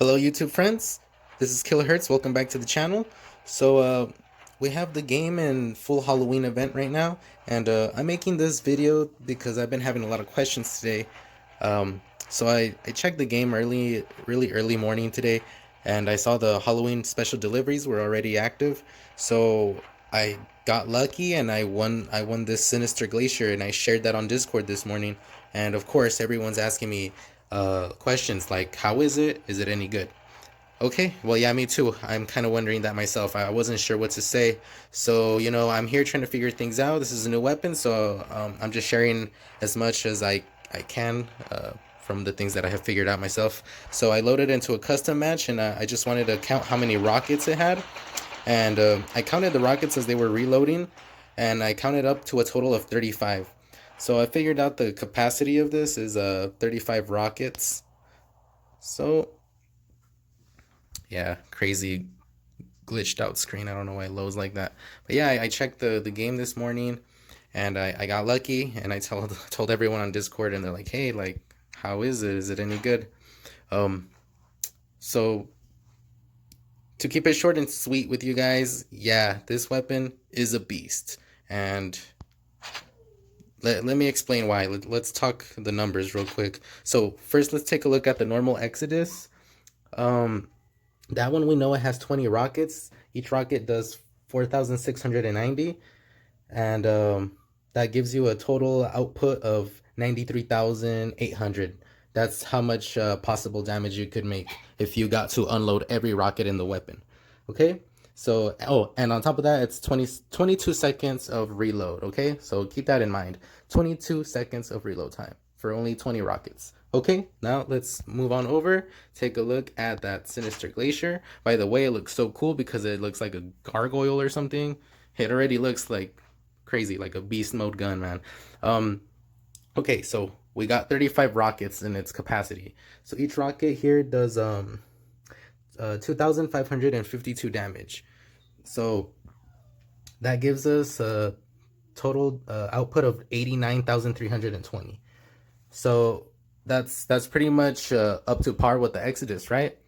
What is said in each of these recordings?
Hello YouTube friends, this is Kilohertz, welcome back to the channel. We have the game in full Halloween event right now, and I'm making this video because I've been having a lot of questions today. I checked the game really early morning today, and I saw the Halloween special deliveries were already active, so I got lucky and I won this Sinister Glacier, and I shared that on Discord this morning, and of course everyone's asking me questions like, how is it? Is it any good? Okay, well, yeah, me too. I'm kind of wondering that myself. I wasn't sure what to say. So, I'm here trying to figure things out. This is a new weapon, so I'm just sharing as much as I can from the things that I have figured out myself. So, I loaded into a custom match, and I just wanted to count how many rockets it had. And I counted the rockets as they were reloading, and I counted up to a total of 35. So, I figured out the capacity of this is 35 rockets. So, yeah, crazy glitched out screen. I don't know why it loads like that. But yeah, I checked the game this morning, and I got lucky, and I told everyone on Discord, and they're like, hey, like, how is it? Is it any good? Um, so to keep it short and sweet with you guys, yeah, this weapon is a beast. And let me explain why. Let's talk the numbers real quick. So first, let's take a look at the normal Exodus. Um, That one we know it has 20 rockets. Each rocket does 4,690, and that gives you a total output of 93,800. That's how much possible damage you could make if you got to unload every rocket in the weapon. Okay? So, oh, and on top of that, it's 22 seconds of reload. Okay? So keep that in mind. 22 seconds of reload time for only 20 rockets. Okay, now let's move on over. Take a look at that Sinister Glacier. By the way, it looks so cool because it looks like a gargoyle or something. It already looks like crazy, like a beast mode gun, man. Um, okay, so we got 35 rockets in its capacity. So each rocket here does 2,552 damage. So that gives us a total output of 89,320. So that's pretty much up to par with the Exodus, right?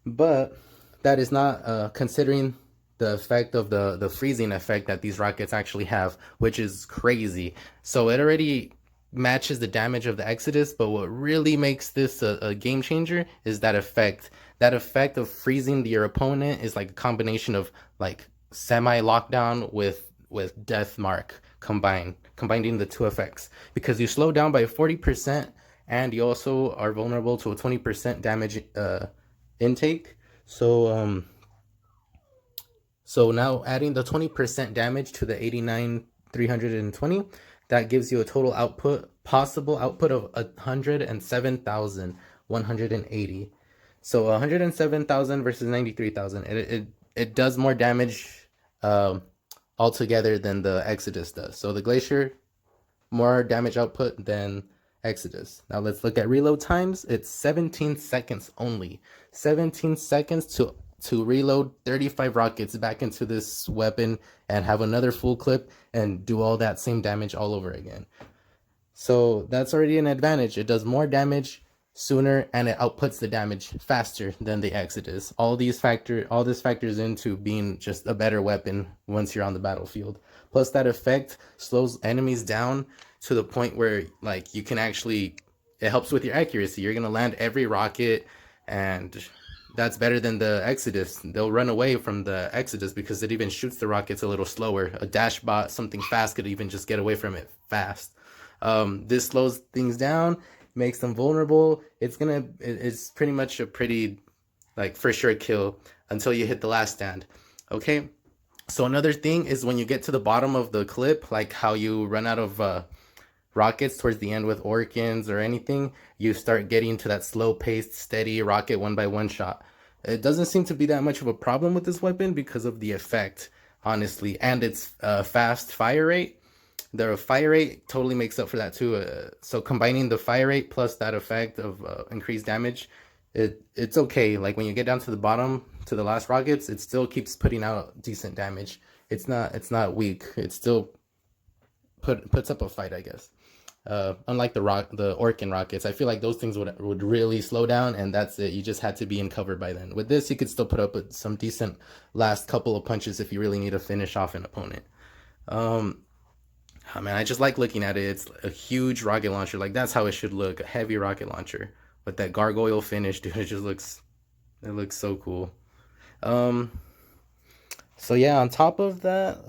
But that is not considering the effect of the freezing effect that these rockets actually have, which is crazy. So it already matches the damage of the Exodus, but what really makes this a game changer is that effect. That effect of freezing your opponent is like a combination of like semi lockdown with death mark combining the two effects, because you slow down by 40% and you also are vulnerable to a 20% damage intake. So now adding the 20% damage to the 89,320, that gives you a total possible output of 107,180. So 107,000 versus 93,000. It does more damage altogether than the Exodus does. So the Glacier, more damage output than Exodus. Now let's look at reload times. It's 17 seconds only. 17 seconds to reload 35 rockets back into this weapon and have another full clip and do all that same damage all over again. So that's already an advantage. It does more damage sooner and it outputs the damage faster than the Exodus. All this factors into being just a better weapon once you're on the battlefield. Plus that effect slows enemies down to the point where like you can actually, it helps with your accuracy. You're gonna land every rocket, and that's better than the Exodus. They'll run away from the Exodus because it even shoots the rockets a little slower. A dash bot, something fast, could even just get away from it fast. This slows things down, makes them vulnerable. It's pretty much a pretty, like, for sure kill until you hit the last stand. Okay, so another thing is when you get to the bottom of the clip, like how you run out of rockets towards the end with Orkins or anything, you start getting to that slow-paced, steady rocket one-by-one shot. It doesn't seem to be that much of a problem with this weapon because of the effect, honestly, and its fast fire rate. The fire rate totally makes up for that too. So combining the fire rate plus that effect of increased damage, it's okay. Like when you get down to the bottom, to the last rockets, it still keeps putting out decent damage. It's not weak. It still puts up a fight, I guess. Unlike the Orkin rockets, I feel like those things would really slow down, and that's it. You just had to be in cover by then. With this, you could still put up some decent last couple of punches if you really need to finish off an opponent. Oh man, I just like looking at it. It's a huge rocket launcher. Like that's how it should look, a heavy rocket launcher with that gargoyle finish, dude. It looks so cool. Um, so yeah, on top of that,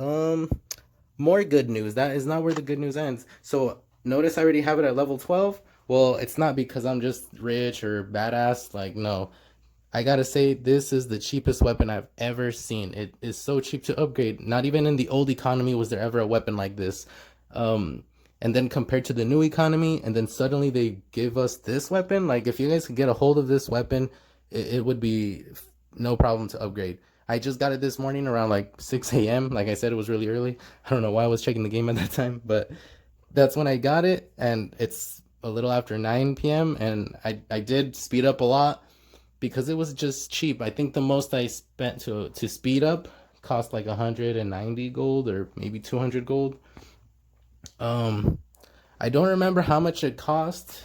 more good news. That is not where the good news ends. So notice I already have it at level 12. Well, it's not because I'm just rich or badass. Like, no. I gotta say, this is the cheapest weapon I've ever seen. It is so cheap to upgrade. Not even in the old economy was there ever a weapon like this. Um, and then compared to the new economy, and then suddenly they give us this weapon. Like, if you guys could get a hold of this weapon, it would be no problem to upgrade. I just got it this morning around like 6 a.m. Like I said, it was really early. I don't know why I was checking the game at that time, but that's when I got it, and it's a little after 9 p.m. and I did speed up a lot because it was just cheap. I think the most I spent to speed up cost like 190 gold or maybe 200 gold. Um, I don't remember how much it cost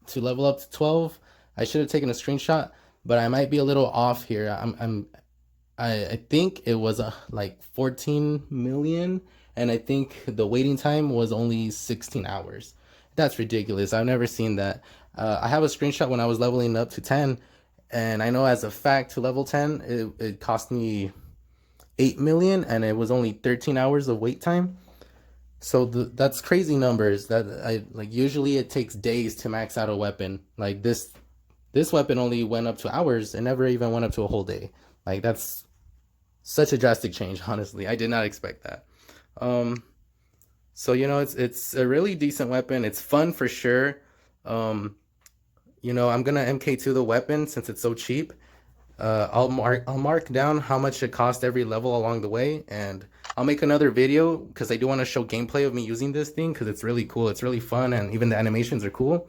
to level up to 12. I should have taken a screenshot, but I might be a little off here. I think it was like 14 million, and I think the waiting time was only 16 hours. That's ridiculous. I've never seen that. I have a screenshot when I was leveling up to 10, and I know as a fact to level 10, it cost me 8 million, and it was only 13 hours of wait time. So that's crazy numbers. That I like. Usually it takes days to max out a weapon. Like this weapon only went up to hours and never even went up to a whole day. Like that's such a drastic change. Honestly, I did not expect that. Um, so it's a really decent weapon. It's fun for sure. Um, I'm gonna MK2 the weapon since it's so cheap. I'll mark down how much it cost every level along the way, and I'll make another video because I do want to show gameplay of me using this thing because it's really cool. It's really fun, and even the animations are cool.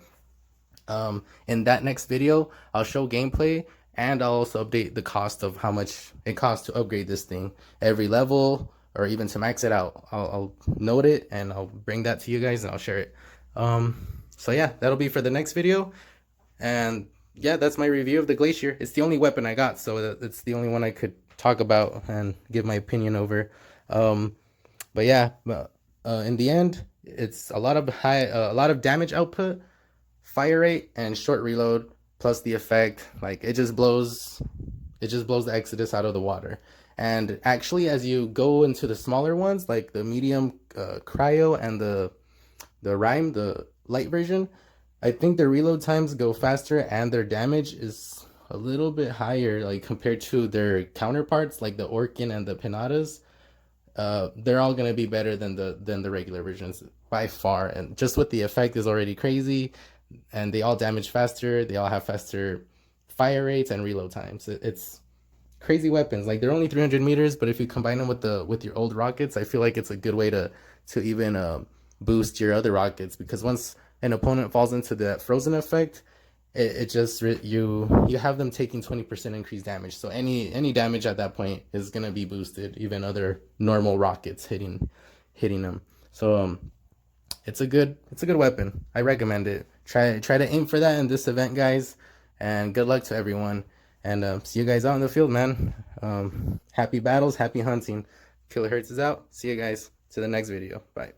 In that next video, I'll show gameplay, and I'll also update the cost of how much it costs to upgrade this thing every level or even to max it out. I'll note it and I'll bring that to you guys and I'll share it. So yeah, that'll be for the next video. And yeah, that's my review of the Glacier. It's the only weapon I got, so it's the only one I could talk about and give my opinion over. But yeah, in the end, it's a lot of damage output, fire rate, and short reload, plus the effect. Like it just blows the Exodus out of the water. And actually, as you go into the smaller ones, like the medium cryo and the rhyme, the light version, I think their reload times go faster and their damage is a little bit higher, like compared to their counterparts, like the Orkin and the Pinatas. They're all gonna be better than the regular versions by far, and just with the effect is already crazy, and they all damage faster. They all have faster fire rates and reload times. It's crazy weapons. Like they're only 300 meters, but if you combine them with your old rockets, I feel like it's a good way to even boost your other rockets, because once an opponent falls into that frozen effect, it just you have them taking 20% increased damage. So any damage at that point is gonna be boosted, even other normal rockets hitting them. So it's a good weapon. I recommend it. Try to aim for that in this event, guys. And good luck to everyone. And see you guys out in the field, man. Happy battles, happy hunting. Killer Hertz is out. See you guys to the next video. Bye.